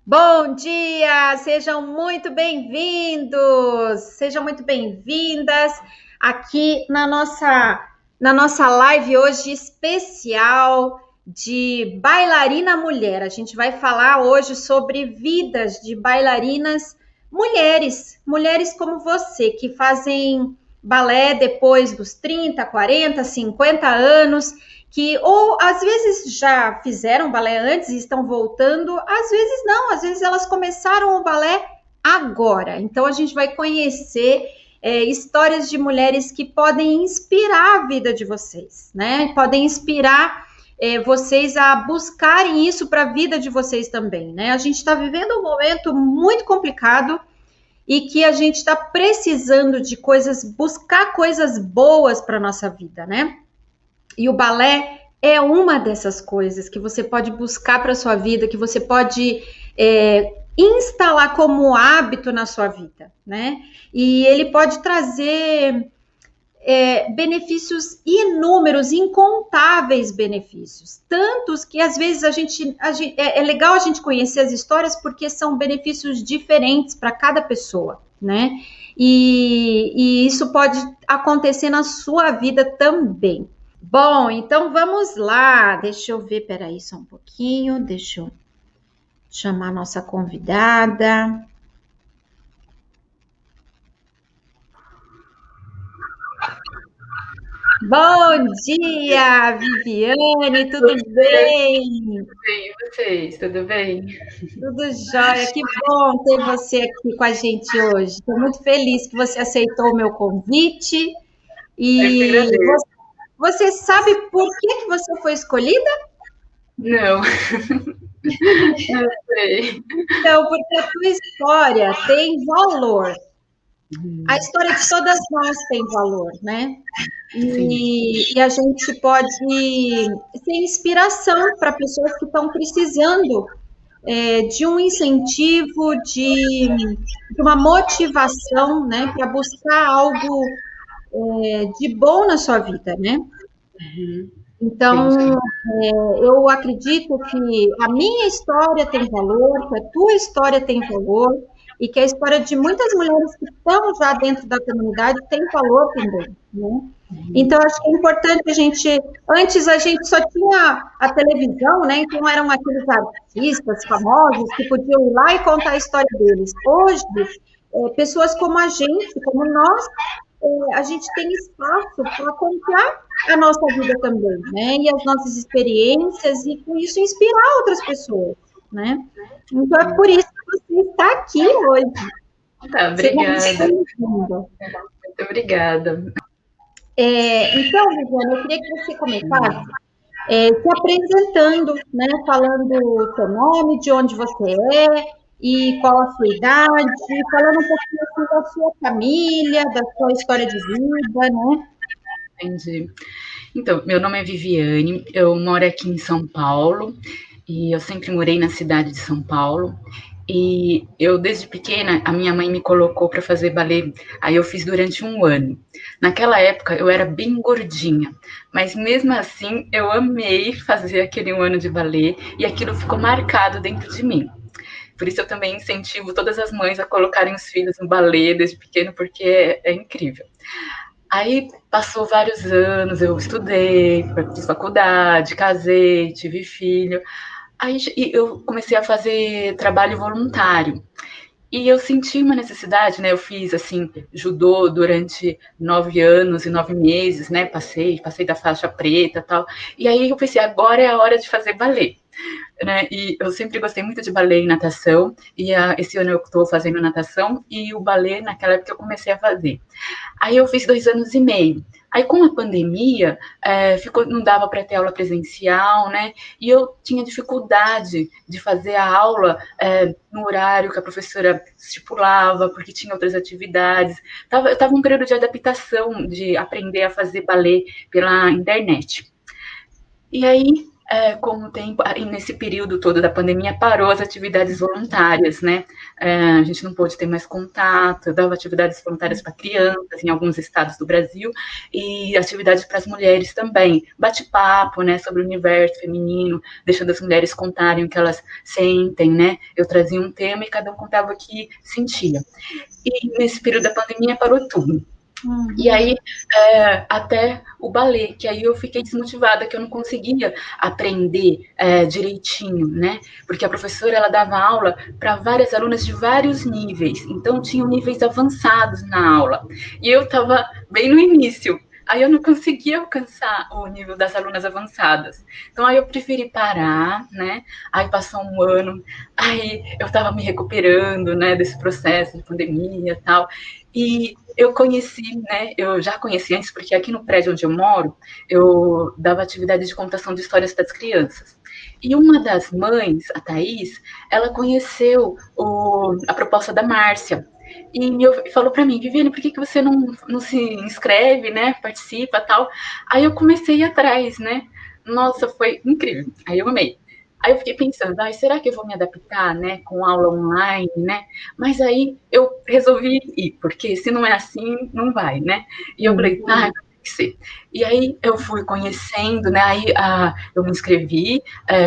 Bom dia, sejam muito bem-vindos, sejam muito bem-vindas aqui na nossa live hoje especial de bailarina mulher. A gente vai falar hoje sobre vidas de bailarinas mulheres como você, que fazem balé depois dos 30, 40, 50 anos, que ou às vezes já fizeram balé antes e estão voltando, às vezes não, às vezes elas começaram o balé agora. Então a gente vai conhecer histórias de mulheres que podem inspirar a vida de vocês, né? Podem inspirar vocês a buscarem isso para a vida de vocês também, né? A gente está vivendo um momento muito complicado e que a gente está precisando de buscar coisas boas para nossa vida, né? E o balé é uma dessas coisas que você pode buscar para sua vida, que você pode instalar como hábito na sua vida, né? E ele pode trazer benefícios inúmeros, incontáveis benefícios. Tantos que às vezes é legal a gente conhecer as histórias porque são benefícios diferentes para cada pessoa, né? E isso pode acontecer na sua vida também. Bom, então vamos lá. Deixa eu ver, peraí, só um pouquinho. Deixa eu chamar a nossa convidada. Bom dia, Viviane, tudo bem? Bem, e vocês, tudo bem? Tudo jóia, que bom ter você aqui com a gente hoje. Estou muito feliz que você aceitou o meu convite. Eu que E agradeço. você sabe por que você foi escolhida? Não, não sei. Então, porque a tua história tem valor. A história de todas nós tem valor, né? Sim. E a gente pode ser inspiração para pessoas que estão precisando de um incentivo, de uma motivação, né, para buscar algo de bom na sua vida, né? Uhum. Sim, Então, sim. eu acredito que a minha história tem valor, que a tua história tem valor, e que a história de muitas mulheres que estão já dentro da comunidade tem valor também, né? Então, acho que é importante antes a gente só tinha a televisão, né? Então eram aqueles artistas famosos que podiam ir lá e contar a história deles. Hoje, pessoas como a gente, como nós, a gente tem espaço para contar a nossa vida também, né? E as nossas experiências e com isso inspirar outras pessoas, né? Então é por isso que você está aqui hoje. Tá, Seja muito obrigada. bem-vinda. Muito obrigada. Então, Viviane, eu queria que você começasse se apresentando, né? Falando o seu nome, de onde você é e qual a sua idade, falando um pouquinho assim, da sua família, da sua história de vida, né? Entendi. Então, meu nome é Viviane, eu moro aqui em São Paulo e eu sempre morei na cidade de São Paulo. E eu, desde pequena, a minha mãe me colocou para fazer balé. Aí eu fiz durante um ano. Naquela época eu era bem gordinha, mas mesmo assim eu amei fazer aquele um ano de balé e aquilo ficou marcado dentro de mim. Por isso eu também incentivo todas as mães a colocarem os filhos no balé desde pequeno, porque é incrível. Aí passou vários anos, eu estudei, fiz faculdade, casei, tive filho. Aí eu comecei a fazer trabalho voluntário. E eu senti uma necessidade, né? Eu fiz assim judô durante 9 anos e 9 meses, né? Passei da faixa preta, tal. E aí eu pensei, agora é a hora de fazer balé, né? E eu sempre gostei muito de balé e natação. E esse ano eu estou fazendo natação e o balé naquela época eu comecei a fazer. Aí eu fiz 2 anos e meio. Aí com a pandemia, não dava para ter aula presencial, né? E eu tinha dificuldade de fazer a aula no horário que a professora estipulava, porque tinha outras atividades. Eu estava um período de adaptação, de aprender a fazer balé pela internet. E aí com o tempo, e nesse período todo da pandemia, parou as atividades voluntárias, né? A gente não pôde ter mais contato, eu dava atividades voluntárias para crianças em alguns estados do Brasil, e atividades para as mulheres também, bate-papo, né, sobre o universo feminino, deixando as mulheres contarem o que elas sentem, né? Eu trazia um tema e cada um contava o que sentia. E nesse período da pandemia parou tudo. E aí, até o balé, que aí eu fiquei desmotivada, que eu não conseguia aprender direitinho, né? Porque a professora, ela dava aula para várias alunas de vários níveis, então tinham níveis avançados na aula. E eu estava bem no início, aí eu não conseguia alcançar o nível das alunas avançadas. Então aí eu preferi parar, né? Aí passou um ano, aí eu estava me recuperando, né, desse processo de pandemia e tal. E eu conheci, né, eu já conheci antes, porque aqui no prédio onde eu moro, eu dava atividade de contação de histórias das crianças. E uma das mães, a Thaís, ela conheceu a proposta da Márcia. E falou para mim, Viviane, por que você não se inscreve, né, participa tal? Aí eu comecei a ir atrás, né? Nossa, foi incrível. Aí eu amei. Aí eu fiquei pensando, será que eu vou me adaptar, né, com aula online, né? Mas aí eu resolvi ir, porque se não é assim, não vai, né? E eu falei, tem que ser. E aí eu fui conhecendo, né? Aí eu me inscrevi,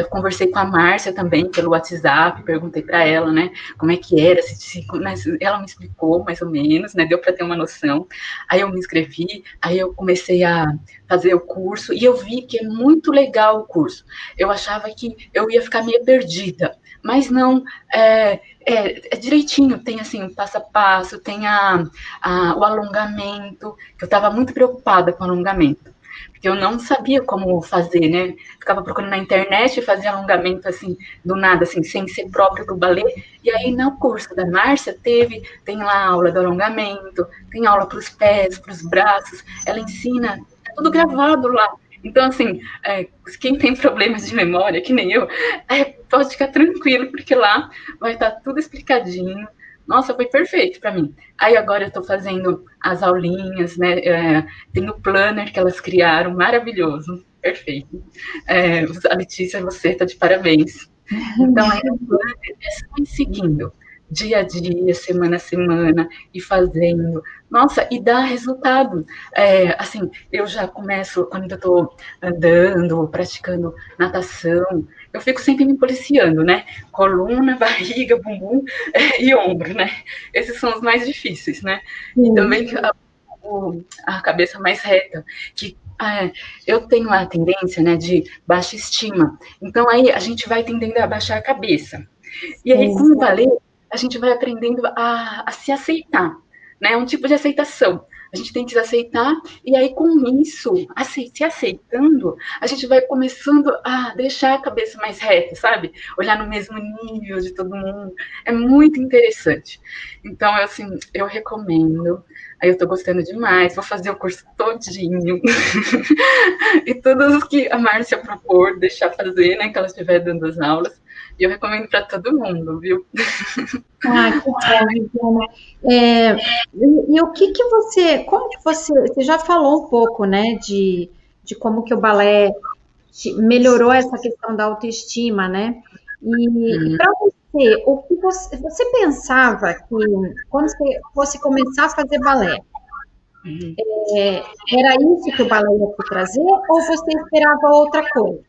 conversei com a Márcia também pelo WhatsApp, perguntei para ela, né, como é que era, ela me explicou mais ou menos, né? Deu para ter uma noção. Aí eu me inscrevi, aí eu comecei a fazer o curso e eu vi que é muito legal o curso. Eu achava que eu ia ficar meio perdida, mas não, é direitinho, tem assim o passo a passo, tem o alongamento, que eu estava muito preocupada com o alongamento, porque eu não sabia como fazer, né? Ficava procurando na internet e fazia alongamento assim, do nada, assim, sem ser próprio do balé. E aí no curso da Márcia tem lá aula do alongamento, tem aula para os pés, para os braços, ela ensina, é tudo gravado lá. Então, assim, quem tem problemas de memória, que nem eu, pode ficar tranquilo, porque lá vai estar tudo explicadinho. Nossa, foi perfeito para mim. Aí agora eu estou fazendo as aulinhas, né? Tem o planner que elas criaram, maravilhoso, perfeito. A Letícia, você está de parabéns. Então, aí o planner é só ir seguindo, dia a dia, semana a semana, e fazendo. Nossa, e dá resultado. Assim, eu já começo, quando eu estou andando, praticando natação, eu fico sempre me policiando, né? Coluna, barriga, bumbum e ombro, né? Esses são os mais difíceis, né? E também a cabeça mais reta, que eu tenho a tendência, né, de baixa estima. Então aí a gente vai tendendo a baixar a cabeça. E aí com o balé a gente vai aprendendo a se aceitar, né? Um tipo de aceitação. A gente tem que se aceitar, e aí com isso, se aceitando, a gente vai começando a deixar a cabeça mais reta, sabe? Olhar no mesmo nível de todo mundo. É muito interessante. Então, assim, eu recomendo. Aí eu tô gostando demais, vou fazer o curso todinho. E todos os que a Márcia propor, deixar fazer, né? Que ela estiver dando as aulas. E eu recomendo para todo mundo, viu? Que bom, Viviana. E o que você, como que você já falou um pouco, né, de como que o balé melhorou essa questão da autoestima, né? E para você, o que você pensava que quando você fosse começar a fazer balé, era isso que o balé ia te trazer ou você esperava outra coisa?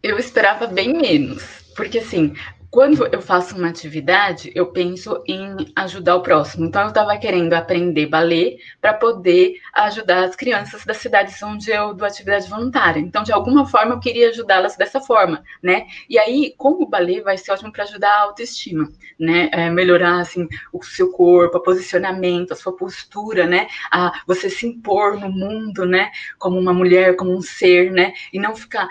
Eu esperava bem menos, porque assim, quando eu faço uma atividade, eu penso em ajudar o próximo. Então, eu estava querendo aprender balé para poder ajudar as crianças das cidades onde eu dou atividade voluntária. Então, de alguma forma, eu queria ajudá-las dessa forma, né? E aí, como o balé vai ser ótimo para ajudar a autoestima, né? Melhorar, assim, o seu corpo, o posicionamento, a sua postura, né? Você se impor no mundo, né? Como uma mulher, como um ser, né? E não ficar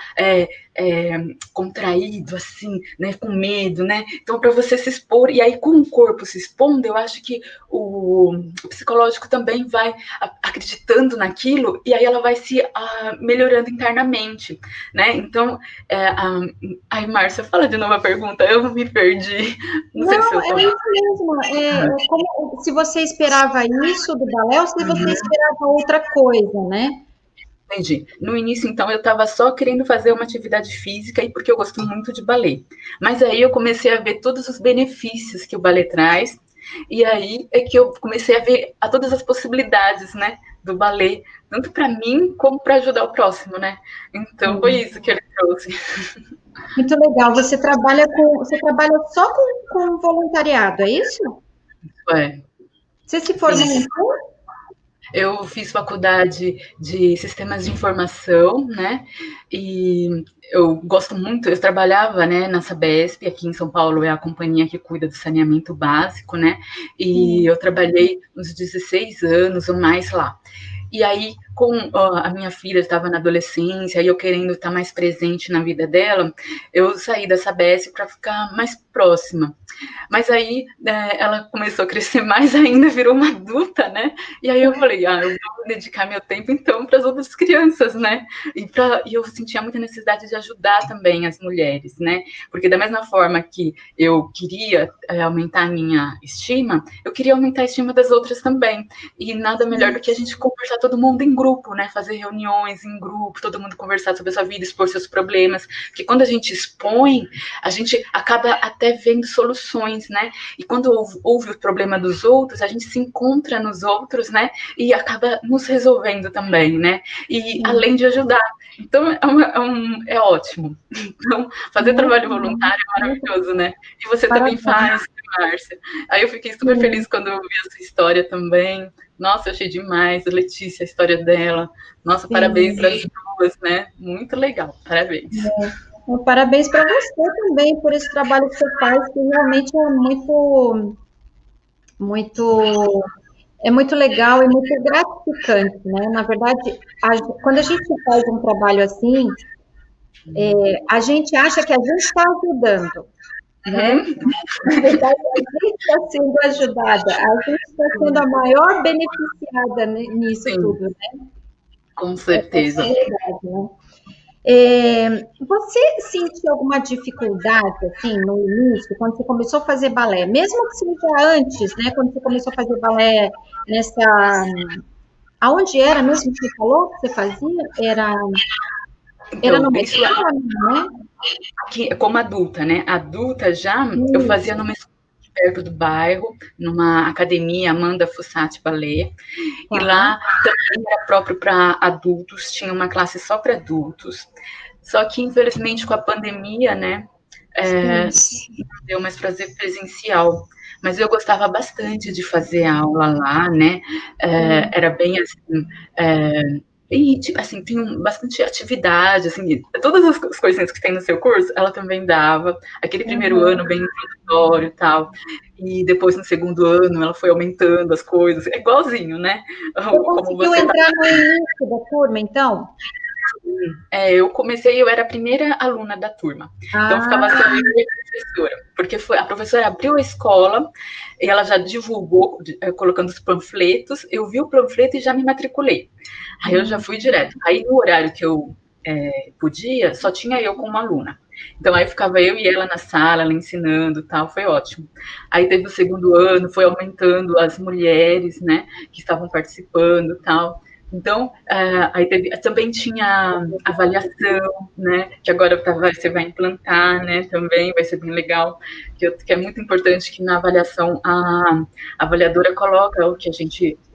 contraído, assim, né, com medo, né? Então, para você se expor, e aí com o corpo se expondo, eu acho que o psicológico também vai acreditando naquilo, e aí ela vai se melhorando internamente, né? Então, aí, Márcia, fala de novo a pergunta, eu me perdi. Não, é isso mesmo. Se você esperava isso do balé ou se você esperava outra coisa, né? Entendi. No início, então, eu estava só querendo fazer uma atividade física e porque eu gosto muito de balé. Mas aí eu comecei a ver todos os benefícios que o balé traz, e aí é que eu comecei a ver todas as possibilidades, né, do balé, tanto para mim como para ajudar o próximo, né? Então foi isso que ele trouxe. Muito legal. Você trabalha só com voluntariado, é isso? É, Você se formou sim. em Eu fiz faculdade de sistemas de informação, né? E eu gosto muito, eu trabalhava, né, na Sabesp, aqui em São Paulo é a companhia que cuida do saneamento básico, né? E eu trabalhei uns 16 anos ou mais lá. E aí, com a minha filha estava na adolescência, e eu querendo estar mais presente na vida dela, eu saí da Sabesp para ficar mais próxima. Mas aí ela começou a crescer mais ainda, virou uma adulta, né? E aí eu falei, eu vou dedicar meu tempo então para as outras crianças, né? E eu sentia muita necessidade de ajudar também as mulheres, né? Porque da mesma forma que eu queria aumentar a minha estima, eu queria aumentar a estima das outras também. E nada melhor do que a gente conversar todo mundo em grupo, né? Fazer reuniões em grupo, todo mundo conversar sobre a sua vida, expor seus problemas. Porque quando a gente expõe, a gente acaba até vendo soluções, né? E quando ouve o problema dos outros, a gente se encontra nos outros, né? E acaba nos resolvendo também, né? E além de ajudar. Então, é ótimo. Então, fazer trabalho voluntário é maravilhoso, né? E você também faz, Márcia. Aí eu fiquei super feliz quando eu vi a sua história também. Nossa, eu achei demais, a Letícia, a história dela. Nossa, parabéns para as duas, né? Muito legal, parabéns. Parabéns para você também por esse trabalho que você faz, que realmente é muito legal e muito gratificante, né? Na verdade, quando a gente faz um trabalho assim, a gente acha que a gente está ajudando, né? Na verdade, a gente está sendo ajudada, a gente está sendo a maior beneficiada nisso tudo, né? Com certeza. É verdade, né? Você sentiu alguma dificuldade, assim, no início, quando você começou a fazer balé? Mesmo que seja antes, né? Quando você começou a fazer balé aonde era mesmo que você falou que você fazia? Era numa escola, né? Como adulta, né? Adulta já, eu fazia numa escola perto do bairro, numa academia, Amanda Fossati Ballet, e lá também era próprio para adultos, tinha uma classe só para adultos. Só que, infelizmente, com a pandemia, né, não deu mais para fazer presencial. Mas eu gostava bastante de fazer aula lá, né? Era bem assim. E, tipo, assim, tinha bastante atividade, assim, todas as coisinhas que tem no seu curso, ela também dava. Aquele primeiro ano bem introdutório e tal. E depois, no segundo ano, ela foi aumentando as coisas. É igualzinho, né? Você conseguiu entrar no início da turma, então? Eu era a primeira aluna da turma. Então, ficava só eu e a professora. Porque a professora abriu a escola, e ela já divulgou, colocando os panfletos. Eu vi o panfleto e já me matriculei. Aí eu já fui direto. Aí, no horário que eu podia, só tinha eu como aluna. Então, aí ficava eu e ela na sala, ela ensinando, tal, foi ótimo. Aí teve o segundo ano, foi aumentando as mulheres, né, que estavam participando, tal. Então, aí também tinha avaliação, né, que agora você vai implantar, né, também vai ser bem legal, que é muito importante que na avaliação a avaliadora coloca o que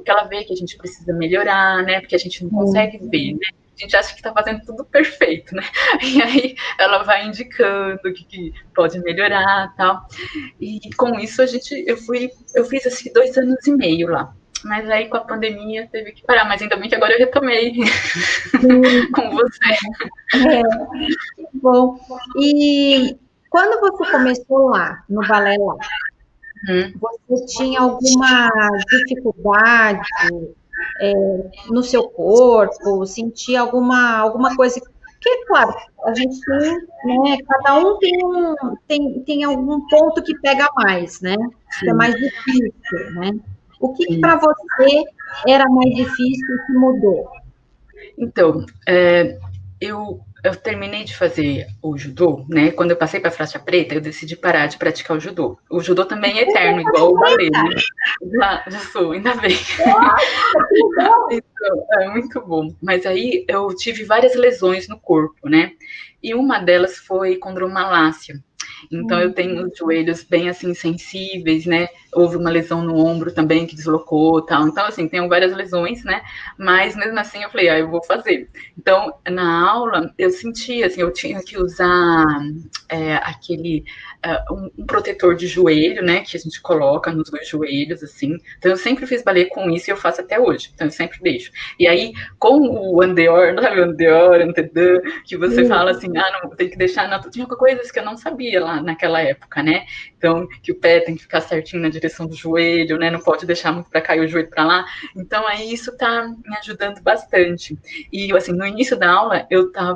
ela vê que a gente precisa melhorar, né, porque a gente não consegue ver, né, a gente acha que está fazendo tudo perfeito, né, e aí ela vai indicando o que pode melhorar, tal, e com isso eu fiz assim 2 anos e meio lá. Mas aí com a pandemia teve que parar, mas ainda bem que agora eu retomei com você. Bom. E quando você começou lá, no balé lá, você tinha alguma dificuldade no seu corpo? Sentia alguma coisa? Porque, claro, a gente tem, né, cada um tem algum ponto que pega mais, né? Que é mais difícil, né? O que para você era mais difícil e que mudou? Então, eu eu terminei de fazer o judô, né? Quando eu passei para faixa preta, eu decidi parar de praticar o judô. O judô também é eterno, igual o balé, né? Já sou, ainda bem. Então, é muito bom. Mas aí eu tive várias lesões no corpo, né? E uma delas foi condromalácia. Então eu tenho os joelhos bem assim sensíveis, né? Houve uma lesão no ombro também que deslocou, tal. Então assim, tenho várias lesões, né? Mas mesmo assim eu falei, eu vou fazer. Então na aula eu sentia assim, eu tinha que usar aquele um protetor de joelho, né? Que a gente coloca nos dois joelhos, assim. Então eu sempre fiz balé com isso e eu faço até hoje. Então eu sempre deixo. E aí com o andeor, sabe, o andeor, antedã, que você fala assim, não, tem que deixar, não, tinha coisas que eu não sabia lá naquela época, né? Então, que o pé tem que ficar certinho na direção do joelho, né? Não pode deixar muito para cá e o joelho para lá. Então, aí isso tá me ajudando bastante. E, assim, no início da aula,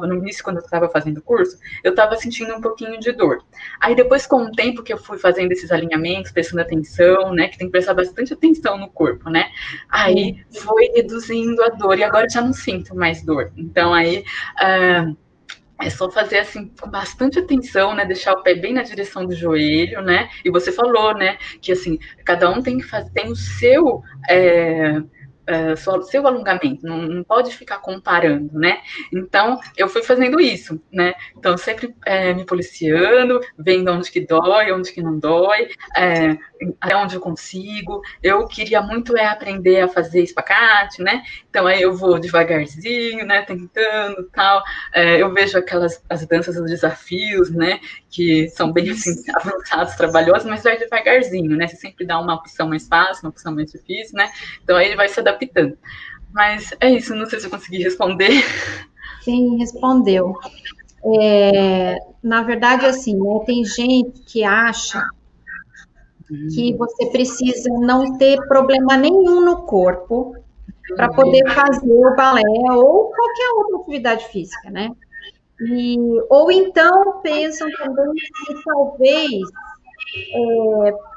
no início, quando eu estava fazendo o curso, eu estava sentindo um pouquinho de dor. Aí, depois, com o tempo que eu fui fazendo esses alinhamentos, prestando atenção, né? Que tem que prestar bastante atenção no corpo, né? Aí, foi reduzindo a dor. E agora eu já não sinto mais dor. Então, aí... é só fazer assim com bastante atenção, né? Deixar o pé bem na direção do joelho, né? E você falou, né? Que assim cada um tem que fazer, tem o seu seu alongamento, não pode ficar comparando, né? Então, eu fui fazendo isso, né? Então, sempre me policiando, vendo onde que dói, onde que não dói, até onde eu consigo. Eu queria muito aprender a fazer espacate, né? Então, aí eu vou devagarzinho, né? Tentando, tal. Eu vejo as danças dos desafios, né? Que são bem, assim, avançados, trabalhosos, mas vai devagarzinho, né? Você sempre dá uma opção mais fácil, uma opção mais difícil, né? Então, aí ele vai se adaptando. Mas é isso, não sei se eu consegui responder. Sim, respondeu. Na verdade, assim, né, tem gente que acha que você precisa não ter problema nenhum no corpo para poder fazer o balé ou qualquer outra atividade física, né? Ou então pensam também que talvez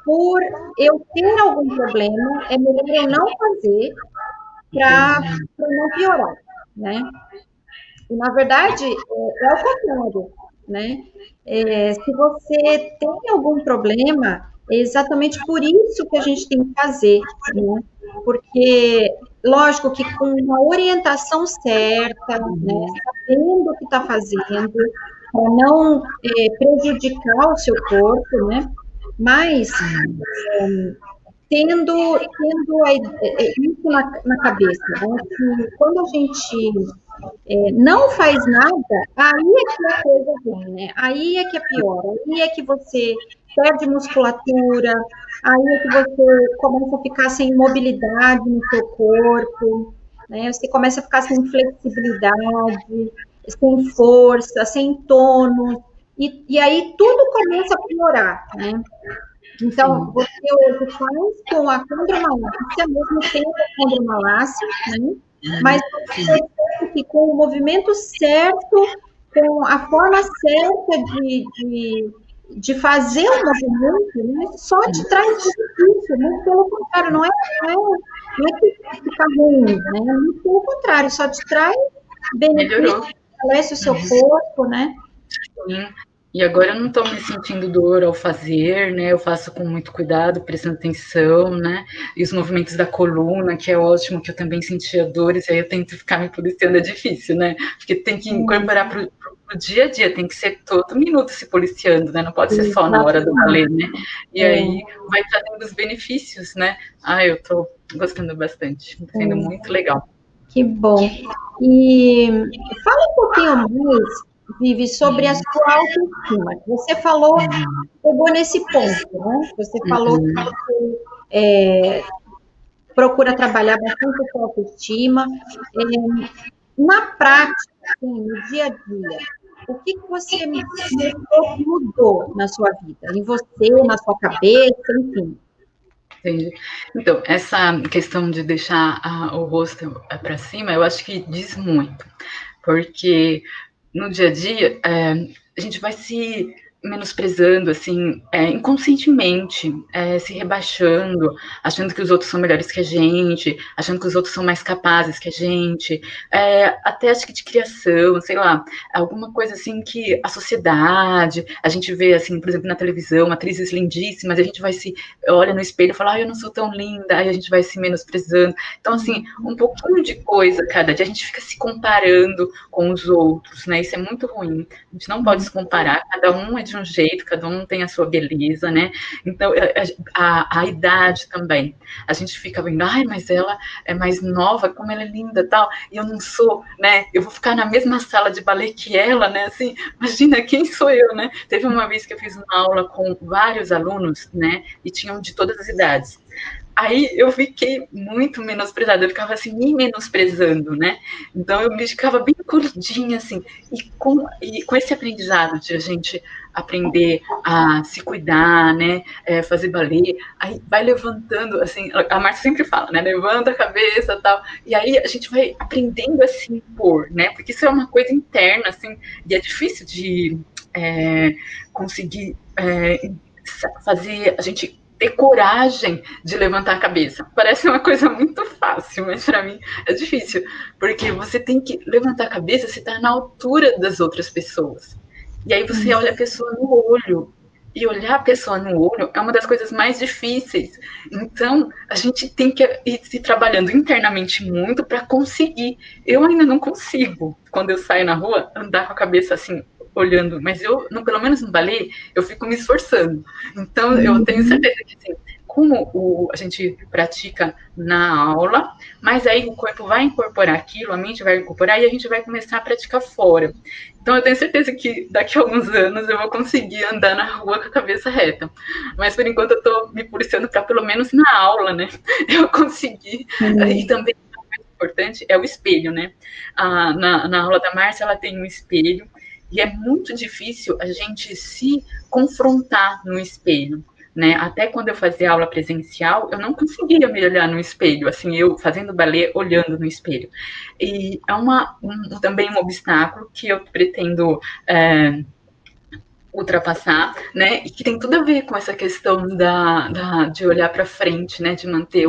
por eu ter algum problema, é melhor eu não fazer para não piorar, né? E, na verdade, é o contrário, né? Se você tem algum problema, é exatamente por isso que a gente tem que fazer, né? Porque, lógico que com uma orientação certa, né? Sabendo o que está fazendo, para não prejudicar o seu corpo, né? Mas tendo isso na cabeça, né? Que quando a gente não faz nada, aí é que a coisa vem, né? Aí é que é pior, aí é que você perde musculatura, aí é que você começa a ficar sem mobilidade no seu corpo, né? Você começa a ficar sem flexibilidade, sem força, sem tônus, e aí tudo começa a piorar, né? Então, você hoje faz com a condromalácia, mesmo tendo a condromalácia, né? Mas você percebe que com o movimento certo, com a forma certa de fazer o movimento, né? Só te traz benefício, muito pelo contrário, não é que fica ruim, né? Muito pelo contrário, só te traz benefício, fortalece o seu corpo, né? Sim. E agora eu não estou me sentindo dor ao fazer, né? Eu faço com muito cuidado, prestando atenção, né? E os movimentos da coluna, que é ótimo, que eu também sentia dores, aí eu tento ficar me policiando, é difícil, né? Porque tem que incorporar pro dia a dia, tem que ser todo minuto se policiando, né? Não pode ser só na hora do balé, né? E aí vai trazendo os benefícios, né? Eu tô gostando bastante, tá sendo muito legal. Que bom. E fala um pouquinho mais, Vivi, sobre a sua autoestima. Você falou, pegou nesse ponto, né? Você falou que você procura trabalhar bastante a sua autoestima. Na prática, assim, no dia a dia, o que você mudou na sua vida? Em você, na sua cabeça, enfim. Entendi. Então, essa questão de deixar o rosto para cima, eu acho que diz muito, porque no dia a dia a gente vai se menosprezando, assim, inconscientemente, se rebaixando, achando que os outros são melhores que a gente, achando que os outros são mais capazes que a gente, até acho que de criação, sei lá, alguma coisa assim que a sociedade, a gente vê, assim, por exemplo, na televisão, atrizes lindíssimas, a gente vai se olha no espelho e fala, eu não sou tão linda, aí a gente vai se menosprezando. Então, assim, um pouquinho de coisa cada dia, a gente fica se comparando com os outros, né? Isso é muito ruim. A gente não pode se comparar, cada um é de um jeito, cada um tem a sua beleza, né? Então, a idade também. A gente fica vendo, ai, mas ela é mais nova, como ela é linda, tal, e eu não sou, né? Eu vou ficar na mesma sala de balé que ela, né? Assim, imagina, quem sou eu, né? Teve uma vez que eu fiz uma aula com vários alunos, né? E tinham de todas as idades. Aí eu fiquei muito menosprezada, eu ficava assim, me menosprezando, né? Então eu me ficava bem corridinha, assim, e com esse aprendizado de a gente aprender a se cuidar, né? Fazer balé, aí vai levantando, assim, a Marta sempre fala, né? Levanta a cabeça e tal, e aí a gente vai aprendendo a se impor, né? Porque isso é uma coisa interna, assim, e é difícil de conseguir fazer a gente ter coragem de levantar a cabeça. Parece uma coisa muito fácil, mas para mim é difícil, porque você tem que levantar a cabeça, você está na altura das outras pessoas. E aí você olha a pessoa no olho, e olhar a pessoa no olho é uma das coisas mais difíceis. Então, a gente tem que ir se trabalhando internamente muito para conseguir. Eu ainda não consigo, quando eu saio na rua, andar com a cabeça assim, olhando, mas eu, pelo menos no balé, eu fico me esforçando. Então, eu tenho certeza que, assim, como a gente pratica na aula, mas aí o corpo vai incorporar aquilo, a mente vai incorporar e a gente vai começar a praticar fora. Então, eu tenho certeza que daqui a alguns anos eu vou conseguir andar na rua com a cabeça reta. Mas, por enquanto, eu estou me policiando para, pelo menos na aula, né, eu conseguir. E também, o mais importante é o espelho, né? Na aula da Márcia, ela tem um espelho, e é muito difícil a gente se confrontar no espelho, né? Até quando eu fazia aula presencial, eu não conseguia me olhar no espelho, assim, eu fazendo balé, olhando no espelho. E é também um obstáculo que eu pretendo ultrapassar, né? E que tem tudo a ver com essa questão de olhar para frente, né? De manter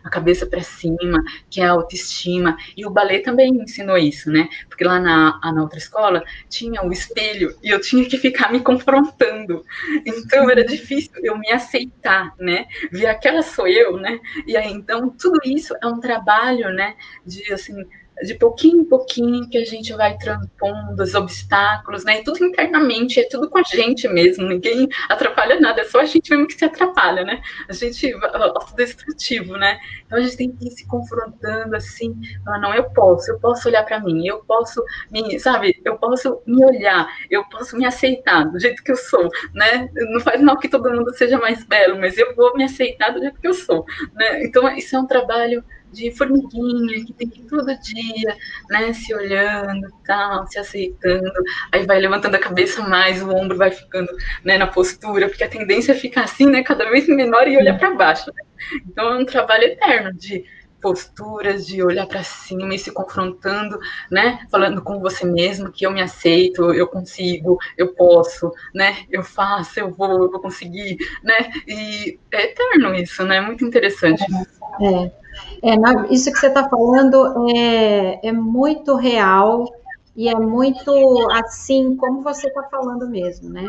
a cabeça para cima, que é a autoestima. E o balé também me ensinou isso, né? Porque lá na outra escola tinha o espelho e eu tinha que ficar me confrontando. Então era difícil eu me aceitar, né? Ver aquela sou eu, né? E aí então tudo isso é um trabalho, né? De assim de pouquinho em pouquinho que a gente vai transpondo os obstáculos, né? E tudo internamente, é tudo com a gente mesmo, ninguém atrapalha nada, é só a gente mesmo que se atrapalha, né? A gente é autodestrutivo, né? Então a gente tem que ir se confrontando assim, falar, não, eu posso olhar para mim, eu posso eu posso me olhar, eu posso me aceitar do jeito que eu sou, né? Não faz mal que todo mundo seja mais belo, mas eu vou me aceitar do jeito que eu sou, né? Então isso é um trabalho de formiguinha, que tem que ir todo dia, né, se olhando, tal, se aceitando, aí vai levantando a cabeça mais, o ombro vai ficando, né, na postura, porque a tendência é ficar assim, né, cada vez menor e olhar para baixo, né? Então é um trabalho eterno de posturas, de olhar para cima e se confrontando, né, falando com você mesmo que eu me aceito, eu consigo, eu posso, né, eu faço, eu vou conseguir, né, e é eterno isso, né, muito interessante. Isso que você está falando é muito real e é muito assim como você está falando mesmo, né?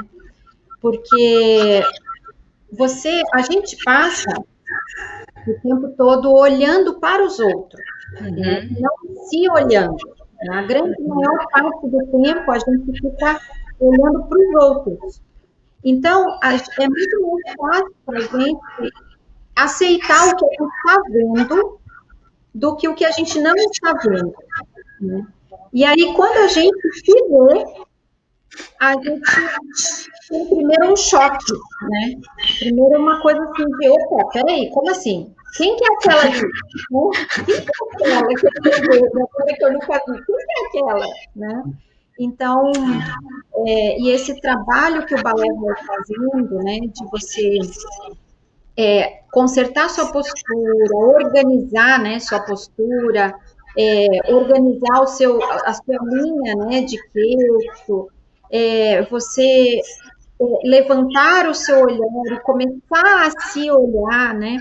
Porque a gente passa o tempo todo olhando para os outros, né? Não se olhando. A grande maior parte do tempo a gente fica olhando para os outros. Então, é muito mais fácil para a gente aceitar o que a gente está vendo do que o que a gente não está vendo, né? E aí, quando a gente se vê, a gente tem primeiro um choque, né? Primeiro uma coisa assim de, opa, peraí, como assim? Quem que é aquela ali? Quem que é aquela que eu vejo, que eu nunca vi? Quem que é aquela, né? Então, e esse trabalho que o balé vai fazendo, né, de você consertar sua postura, organizar, né, sua postura, organizar a sua linha, né, de queixo, você levantar o seu olhar e começar a se olhar, né?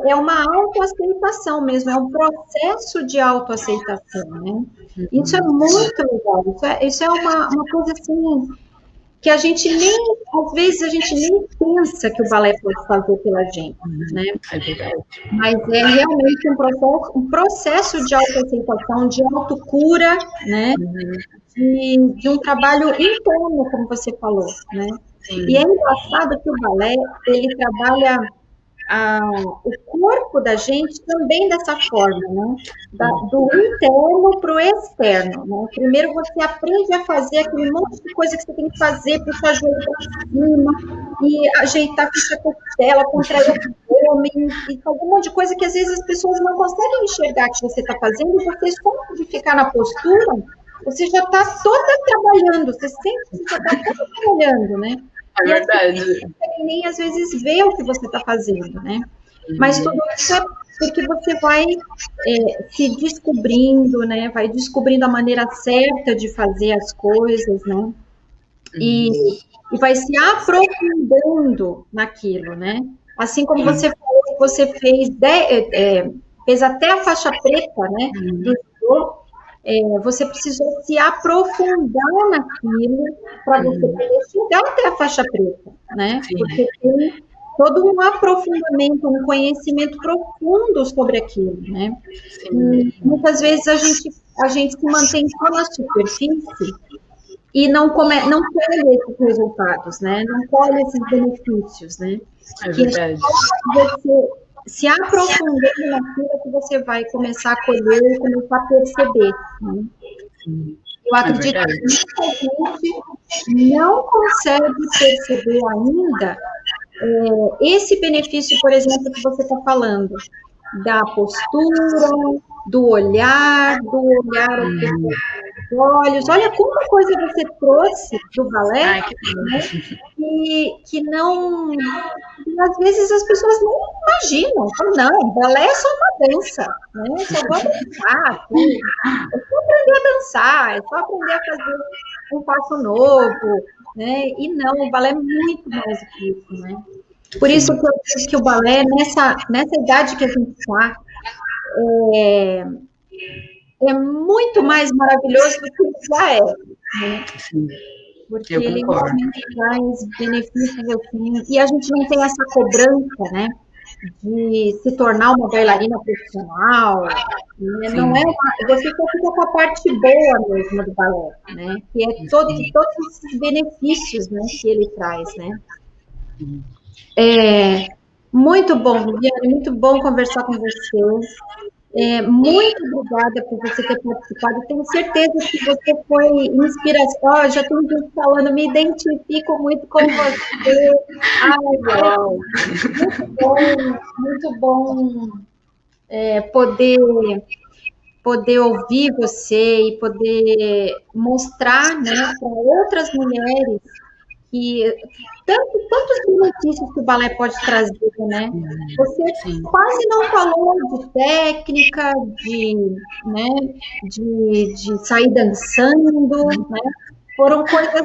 É uma autoaceitação mesmo, é um processo de autoaceitação, né? Isso é muito legal, isso é uma coisa assim que a gente nem, às vezes a gente nem pensa que o balé pode fazer pela gente, né? É verdade. Mas é realmente um processo de autoaceitação, de autocura, né? De um trabalho interno, como você falou, né? Sim. E é engraçado que o balé, ele trabalha o corpo da gente também dessa forma, né? Do interno para o externo, né? Primeiro você aprende a fazer aquele monte de coisa que você tem que fazer, puxar joelho para cima, e ajeitar a costela, contrair o abdômen, e fazer um monte de coisa que às vezes as pessoas não conseguem enxergar que você está fazendo, e você só de ficar na postura, você já está toda trabalhando, você sente que você está toda trabalhando, né? É verdade. E nem às vezes vê o que você está fazendo, né? Mas tudo isso é porque você vai se descobrindo, né? Vai descobrindo a maneira certa de fazer as coisas, né? E vai se aprofundando naquilo, né? Assim como você falou que você fez até a faixa preta, né? Do judô, você precisou se aprofundar naquilo para você poder chegar até a faixa preta, né? Sim. Porque tem todo um aprofundamento, um conhecimento profundo sobre aquilo, né? E muitas vezes a gente se mantém só na superfície e não colhe esses resultados, né? Não colhe esses benefícios, né? É verdade. Que é só você se aprofundando naquilo que você vai começar a colher e começar a perceber, né? Eu acredito que muita gente não consegue perceber ainda esse benefício, por exemplo, que você está falando, da postura, do olhar dos olhos. Olha quanta coisa você trouxe do balé, né? que não, às vezes as pessoas não imaginam. Não, balé é só uma dança, né? Só vou dançar, é só aprender a dançar, é só aprender a fazer um passo novo, né? E não, o balé é muito mais do que isso, né? Por isso que eu digo que o balé, nessa idade que a gente está, é muito mais maravilhoso do que já é, né? Porque ele realmente traz benefícios assim, e a gente não tem essa cobrança, né, de se tornar uma bailarina profissional, né? Não é você só fica com a parte boa mesmo do balé, né, que é todos esses benefícios, né, que ele traz, né. Muito bom, Viviane, muito bom conversar com você. Muito obrigada por você ter participado. Tenho certeza que você foi inspiração. Já tem gente falando, me identifico muito com você. Muito bom poder ouvir você e poder mostrar, né, para outras mulheres que tantos benefícios que o balé pode trazer, né? Você quase não falou de técnica, de sair dançando, né? Foram coisas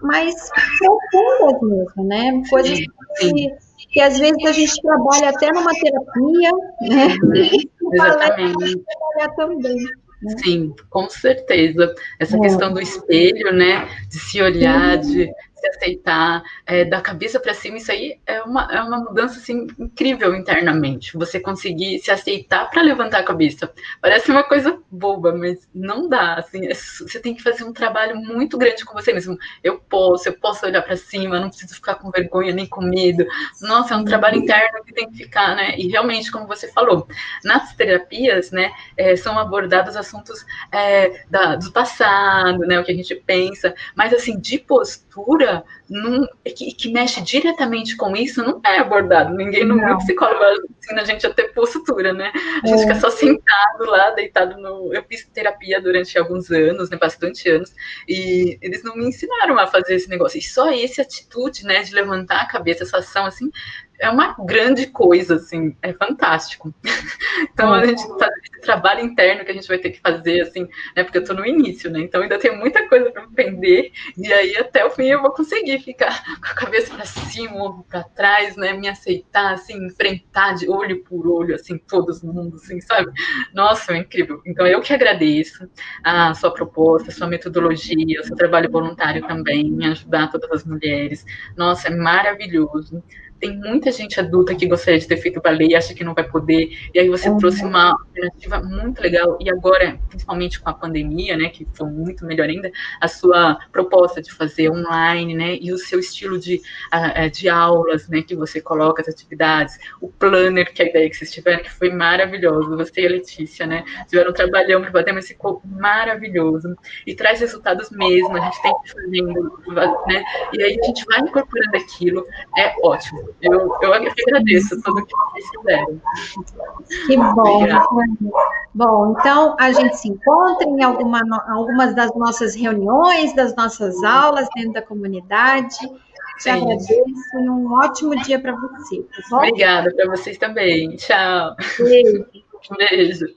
mais profundas mesmo, né? Coisas que às vezes a gente trabalha até numa terapia, né? Exatamente. Trabalhar também. Né? Sim, com certeza. Essa questão do espelho, né? De se olhar, de se aceitar, da cabeça para cima, isso aí é uma mudança assim, incrível internamente. Você conseguir se aceitar para levantar a cabeça. Parece uma coisa boba, mas não dá. Assim, você tem que fazer um trabalho muito grande com você mesmo. Eu posso olhar para cima, não preciso ficar com vergonha nem com medo. Nossa, é um trabalho interno que tem que ficar, né? E realmente, como você falou, nas terapias, né, são abordados assuntos do passado, né, o que a gente pensa, mas assim, de postura, que mexe diretamente com isso, não é abordado. Nenhum psicólogo ensina a gente a ter postura, né? A gente fica só sentado lá, deitado Eu fiz terapia durante alguns anos, né, bastante anos, e eles não me ensinaram a fazer esse negócio. E só essa atitude, né, de levantar a cabeça, essa ação, assim, é uma grande coisa, assim, é fantástico. Então, a gente faz esse trabalho interno que a gente vai ter que fazer, assim, né, porque eu estou no início, né, então ainda tem muita coisa para aprender, e aí até o fim eu vou conseguir ficar com a cabeça para cima, o ombro para trás, né, me aceitar, assim, enfrentar de olho por olho, assim, todo mundo, assim, sabe? Nossa, é incrível. Então, eu que agradeço a sua proposta, a sua metodologia, o seu trabalho voluntário também, em ajudar todas as mulheres. Nossa, é maravilhoso. Tem muita gente adulta que gostaria de ter feito balé e acha que não vai poder, e aí você trouxe uma alternativa muito legal, e agora, principalmente com a pandemia, né, que foi muito melhor ainda, a sua proposta de fazer online, né, e o seu estilo de aulas, né, que você coloca as atividades, o planner, que é a ideia que vocês tiveram, que foi maravilhoso, você e a Letícia, né, tiveram um trabalhão para fazer, mas ficou maravilhoso, e traz resultados mesmo, a gente tem que ir fazendo, né, e aí a gente vai incorporando aquilo, é ótimo. Eu agradeço tudo que vocês fizeram. Que bom. Obrigada. Bom, então a gente se encontra em algumas das nossas reuniões, das nossas aulas dentro da comunidade. Te agradeço e um ótimo dia para você, tá bom? Obrigada para vocês também. Tchau. Beijo. Beijo.